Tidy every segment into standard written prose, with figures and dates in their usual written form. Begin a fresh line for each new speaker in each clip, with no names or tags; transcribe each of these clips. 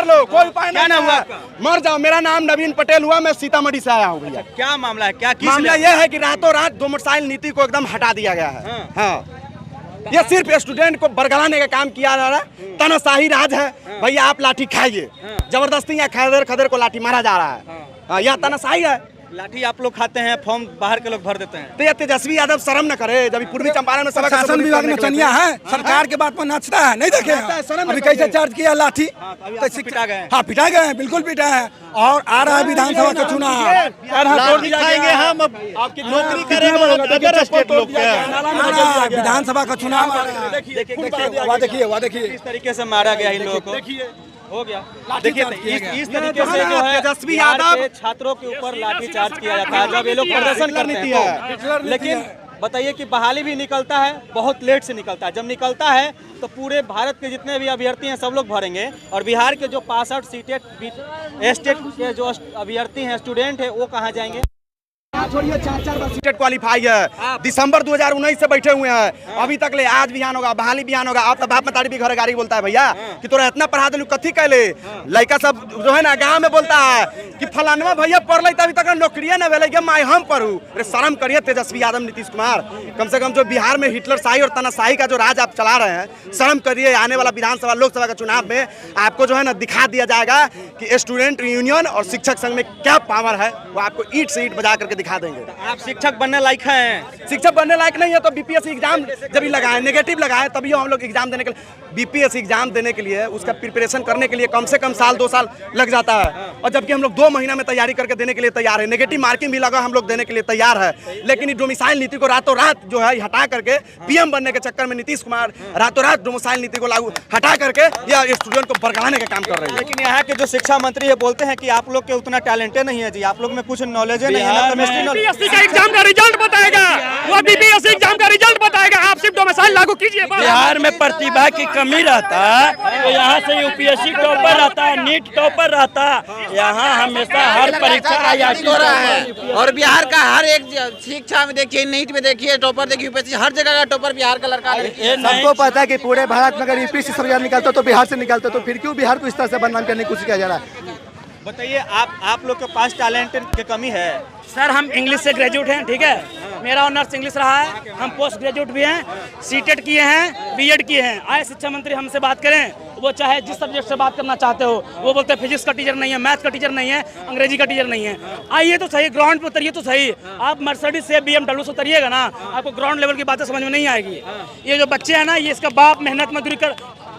कर लो, कोई उपाय नहीं।
क्या नाम हुआ
है, मर जाओ। मेरा नाम नवीन पटेल हुआ, मैं सीतामढ़ी से आया हूँ भैया।
क्या मामला है, क्या
मामला यह है कि रातों रात डोमिसाइल नीति को एकदम हटा दिया गया है। हाँ, ये सिर्फ स्टूडेंट को बरगलाने का काम किया जा रहा है। तानाशाही राज है भैया, आप लाठी खाइए, जबरदस्ती या खदेर खदेर को लाठी मारा जा रहा है। यह तानाशाही है।
लाठी आप लोग खाते हैं, फॉर्म बाहर के लोग भर देते हैं।
तो ये तेजस्वी यादव शर्म न करे, जब पूर्वी चंपारण में सब
शासन विभाग में चनिया है, सरकार के बात पर नाचता है, नहीं देखे अभी कैसे चार्ज किया लाठी।
पिटा गए।
हाँ पिटा गए हैं, बिल्कुल पिटा है। और आ रहा है विधानसभा का चुनाव,
हम आपकी नौकरी
विधानसभा का चुनाव। देखिए
इस तरीके से मारा गया इन लोगों को, हो गया। देखिए इस तरीके से जो है
तेजस्वी यादव
छात्रों के ऊपर लाठी चार्ज किया जाता है जब ये लोग प्रदर्शन करते हैं। लेकिन बताइए कि बहाली भी निकलता है, बहुत लेट से निकलता है। जब निकलता है तो पूरे भारत के जितने भी अभ्यर्थी हैं सब लोग भरेंगे, और बिहार के जो 65 सीटें स्टेट के जो अभ्यर्थी हैं, स्टूडेंट है, वो कहाँ जाएंगे?
छोड़िए, 4 बार सीटेट क्वालिफाई है, दिसंबर 2019 से बैठे हुए हैं, अभी तक ले आज बिहान होगा, बहाली बिहान होगा। आप तो बाप मतारी भी घर गाड़ी बोलता है भैया कि तोरा इतना पढ़ा दिलू, कथी कैले। लड़का सब जो है ना गांव में बोलता है कि फलानवा भैया पढ़ ले, अभी तक नौकरियां न भेले, माई हम पढ़ू। अरे शर्म करिए तेजस्वी यादव, नीतीश कुमार, कम से कम जो बिहार में हिटलर शाही और तानाशाही का जो राज आप चला रहे हैं, शर्म करिए। आने वाला विधानसभा लोकसभा का चुनाव में आपको जो है ना दिखा दिया जाएगा कि स्टूडेंट यूनियन और शिक्षक संघ में क्या पावर है, वो आपको ईंट से ईंट बजा करके दिखा देंगे।
आप शिक्षक बनने लायक हैं?
शिक्षक बनने लायक नहीं है तो बीपीएससी एग्जाम जब भी लगाए, नेगेटिव लगाए, तभी हम लोग एग्जाम देने के लिए, बीपीएससी एग्जाम देने के लिए उसका प्रिपरेशन करने के लिए कम से कम साल 2 साल लग जाता है, और जबकि हम लोग 2 महीना में तैयारी करके देने के लिए तैयार है। नेगेटिव मार्किंग भी लगा, हम लोग देने के लिए तैयार है। लेकिन ये डोमिसाइल नीति को रातों रात जो है हटा करके पीएम बनने के चक्कर में नीतीश कुमार रातों रात डोमिसाइल नीति को लागू हटा करके या स्टूडेंट को बरगलाने का काम कर रहे हैं।
लेकिन यहाँ के जो शिक्षा मंत्री है बोलते हैं कि आप लोग के उतना टैलेंट नहीं है जी, आप लोग में कुछ नॉलेज नहीं है, केमिस्ट्री
का एग्जाम का रिजल्ट बताएगा, वो बीपीएससी एग्जाम का रिजल्ट बताएगा। आप सिर्फ डोमिसाइल लागू कीजिए।
बिहार में प्रतिभा की कमी रहता है तो यहाँ से यूपीएससी टॉपर रहता है, नीट टॉपर रहता है, यहाँ हमेशा हर परीक्षा है।
और बिहार का हर एक शिक्षा में देखिए, नीट में देखिए टॉपर, देखिए यूपीएससी, हर जगह का टॉपर बिहार का लड़का है।
सबको पता है कि पूरे भारत में अगर यूपीएससी सब निकलता तो बिहार से निकलता, तो फिर क्यों बिहार को इस तरह से बदनाम करने की कोशिश किया जा रहा है?
बताइए आप लोग के पास टैलेंट की कमी है?
सर हम इंग्लिश से ग्रेजुएट हैं, ठीक है, मेरा ऑनर्स इंग्लिश रहा है, हम पोस्ट ग्रेजुएट भी हैं, सीटेट किए हैं, बीएड किए हैं। आए शिक्षा मंत्री हमसे बात करें, वो चाहे जिस सब्जेक्ट से बात करना चाहते हो, वो बोलते हैं फिजिक्स का टीचर नहीं है, मैथ का टीचर नहीं है, अंग्रेजी का टीचर नहीं है। आइए तो सही, ग्राउंड पे उतरिए तो सही। आप मर्सिडीज से BMW से उतरिएगा ना, आपको ग्राउंड लेवल की बातें समझ में नहीं आएगी। ये जो बच्चे हैं ना, ये इसका बाप मेहनत मजदूरी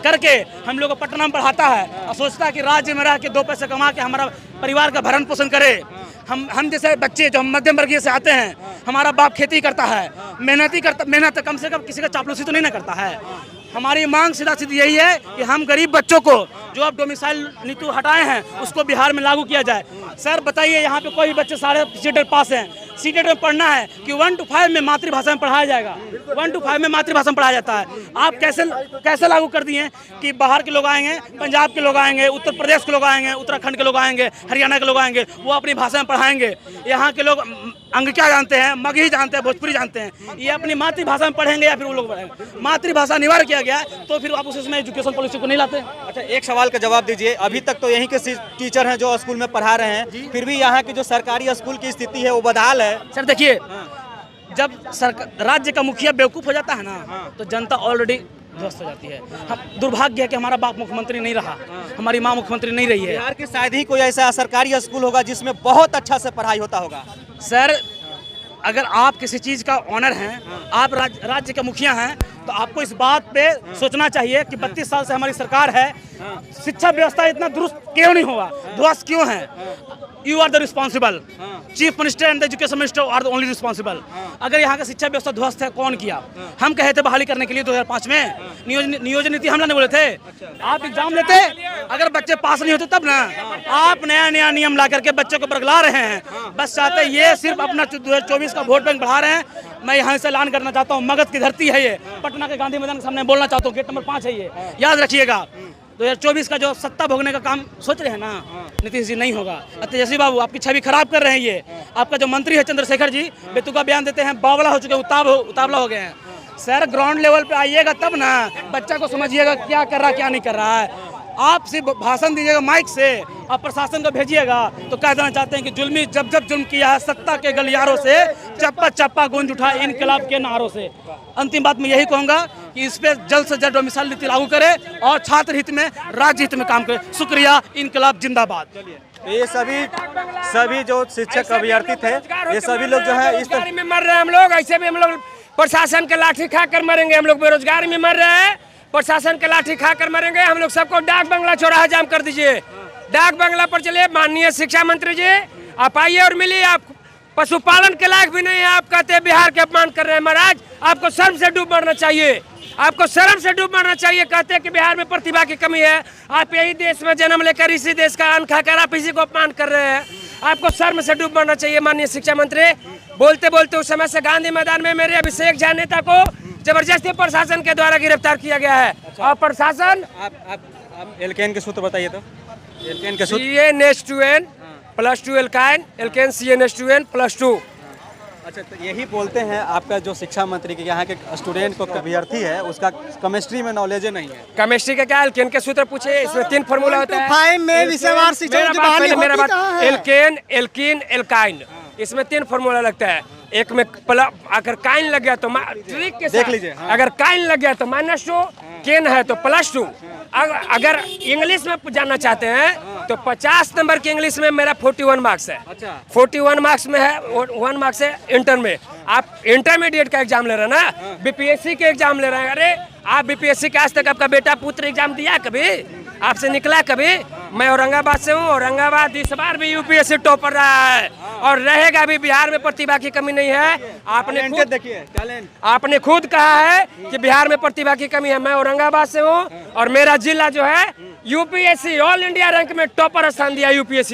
करके हम लोग को पटना में पढ़ाता है और सोचता है कि राज्य में रह के 2 पैसे कमा के हमारा परिवार का भरण पोषण करे। हम जैसे बच्चे जो मध्यम वर्गीय से आते हैं, हमारा बाप खेती करता है, मेहनत कम से कम किसी का चापलूसी तो नहीं ना करता है। हमारी मांग सीधा सीधी यही है कि हम गरीब बच्चों को जो अब डोमिसाइल नीति हटाए हैं उसको बिहार में लागू किया जाए। सर बताइए, यहाँ पे कोई भी बच्चे सारे सीटेट पास हैं, सीटेट में पढ़ना है कि 1 to 5 में मातृभाषा में पढ़ाया जाएगा, 1 to 5 में मातृभाषा में पढ़ाया जाता है। आप कैसे लागू कर दिए कि बाहर के लोग आएंगे, पंजाब के लोग आएंगे, उत्तर प्रदेश के लोग आएंगे, उत्तराखंड के लोग आएंगे, हरियाणा के लोग आएंगे, वो अपनी भाषा में पढ़ाएंगे। यहाँ के लोग अंगिका जानते हैं, मगही जानते हैं, भोजपुरी जानते हैं, ये अपनी मातृभाषा में पढ़ेंगे या फिर वो लोग पढ़ेंगे। मातृभाषा अनिवार्य किया गया तो फिर आप उसमें एजुकेशन पॉलिसी को नहीं लाते।
अच्छा, एक सवाल का जवाब दीजिए। अभी तक तो यहीं के टीचर हैं जो स्कूल में पढ़ा रहे हैं, फिर भी यहाँ की जो सरकारी स्कूल की स्थिति है वो बदहाल है।
सर देखिए, जब राज्य का मुखिया बेवकूफ़ हो जाता है ना, तो जनता ऑलरेडी ध्वस्त हो जाती है। हम दुर्भाग्य है कि हमारा बाप मुख्यमंत्री नहीं रहा, हमारी माँ मुख्यमंत्री नहीं रही है।
बिहार की शायद ही कोई ऐसा सरकारी स्कूल होगा जिसमें बहुत अच्छा से पढ़ाई होता होगा।
सर अगर आप किसी चीज़ का ऑनर हैं, आप राज्य के मुखिया हैं, तो आपको इस बात पे सोचना चाहिए कि 32 साल से हमारी सरकार है, शिक्षा व्यवस्था इतना दुरुस्त क्यों नहीं हुआ, ध्वस्त क्यों है? You are the responsible, chief minister and the education minister are the only responsible. अगर यहाँ का शिक्षा व्यवस्था ध्वस्त है, कौन किया? हम कहे थे बहाली करने के लिए 2005 में, नियोजन नीति हम लाने बोले थे। आप एग्जाम लेते, अगर बच्चे पास नहीं होते तब ना। आप नया नियम ला करके बच्चों को बरगला रहे हैं, बस चाहते हैं ये सिर्फ अपना 2024 का वोट बैंक बढ़ा रहे हैं। मैं यहाँ से ऐलान करना चाहता हूँ, मगध की धरती है ये, पटना के गांधी मैदान के सामने बोलना चाहता हूँ, गेट नंबर 5 है ये, याद रखिएगा। 2024 का जो सत्ता भोगने का काम सोच रहे हैं ना नीतीश जी, नहीं होगा। तेजस्वी बाबू आपकी छवि खराब कर रहे हैं। ये आपका जो मंत्री है चंद्रशेखर जी, बेतुका बयान देते हैं, बावला हो चुके, उतावला हो गए हैं। सर ग्राउंड लेवल पे आइएगा तब ना, बच्चा को समझिएगा क्या कर रहा है क्या नहीं कर रहा है। आप सिर्फ भाषण दीजिएगा माइक से और प्रशासन को भेजिएगा तो कह देना चाहते हैं कि जुल्मी जब जुल्म किया है सत्ता के गलियारों से, चप्पा चप्पा गूंज उठा इनकलाब के नारों से। अंतिम बात मैं यही कहूंगा कि इस पे जल्द से जल्द डोमिसाइल नीति लागू करे और छात्र हित में, राज्य हित में काम करे। शुक्रिया, इनकलाब जिंदाबाद।
ये सभी जो शिक्षक अभ्यर्थी थे, ये सभी लोग जो है इस
में मर रहे हैं हम लोग, ऐसे भी हम लोग प्रशासन के लाठी खा कर मरेंगे। हम लोग बेरोजगारी में मर रहे हैं, प्रशासन के लाठी खा कर मरेंगे। हम लोग सबको डाक बंगला चौराहा जाम कर दीजिए, डाक बंगला पर चलिए। माननीय शिक्षा मंत्री जी आप आइए और मिलिए। आप पशुपालन के लायक भी नहीं है, आप कहते हैं बिहार के अपमान कर रहे हैं। महाराज आपको शर्म से डूब मरना चाहिए, आपको शर्म से डूब मरना चाहिए। कहते हैं कि बिहार में प्रतिभा की कमी है, आप यही देश में जन्म लेकर इसी देश का अन्न खाकर आप इसी को अपमान कर रहे हैं। आपको शर्म से डूब मरना चाहिए। माननीय शिक्षा मंत्री बोलते बोलते उस समय से गांधी मैदान में मेरे अभिषेक झा नेता को जबरदस्ती प्रशासन के द्वारा गिरफ्तार किया गया है। और प्रशासन
आप एलकेन के सूत्र बताइए तो। एलकेन के सूत्र
CN/2N +2 एल्काइन, एल्केन CN/2N +2।
अच्छा, तो यही बोलते हैं आपका जो शिक्षा मंत्री के यहाँ के स्टूडेंट को अभ्यर्थी है उसका केमिस्ट्री में नॉलेज नहीं है।
केमिस्ट्री का क्या, एल्केन के सूत्र पूछे, इसमें 3 फार्मूला होता है। एल्केन, एल्कीन, एल्काइन, इसमें 3 फार्मूला लगता है। एक में अगर काइन लग गया तो ट्रिक के
देख लीजिए, हाँ।
अगर काइन लग गया तो -2, केन है तो +2। अगर इंग्लिश में जानना चाहते हैं तो 50 नंबर की इंग्लिश में मेरा 41 मार्क्स है।
अच्छा।
41 मार्क्स में है, 1 मार्क्स है इंटर में। आप इंटरमीडिएट का एग्जाम ले रहे हैं ना, बीपीएससी के एग्जाम ले रहे हैं। अरे आप बीपीएससी का आज तक आपका बेटा पुत्र एग्जाम दिया कभी? आपसे निकला कभी? मैं औरंगाबाद से हूँ, औरंगाबाद इस बार भी यूपीएससी टॉपर रहा है और रहेगा भी। बिहार में प्रतिभा की कमी नहीं है। आपने खुद कहा है कि बिहार में प्रतिभा की कमी है। मैं औरंगाबाद से हूँ और मेरा जिला जो है यूपीएससी ऑल इंडिया रैंक में टॉपर स्थान दिया यूपीएससी।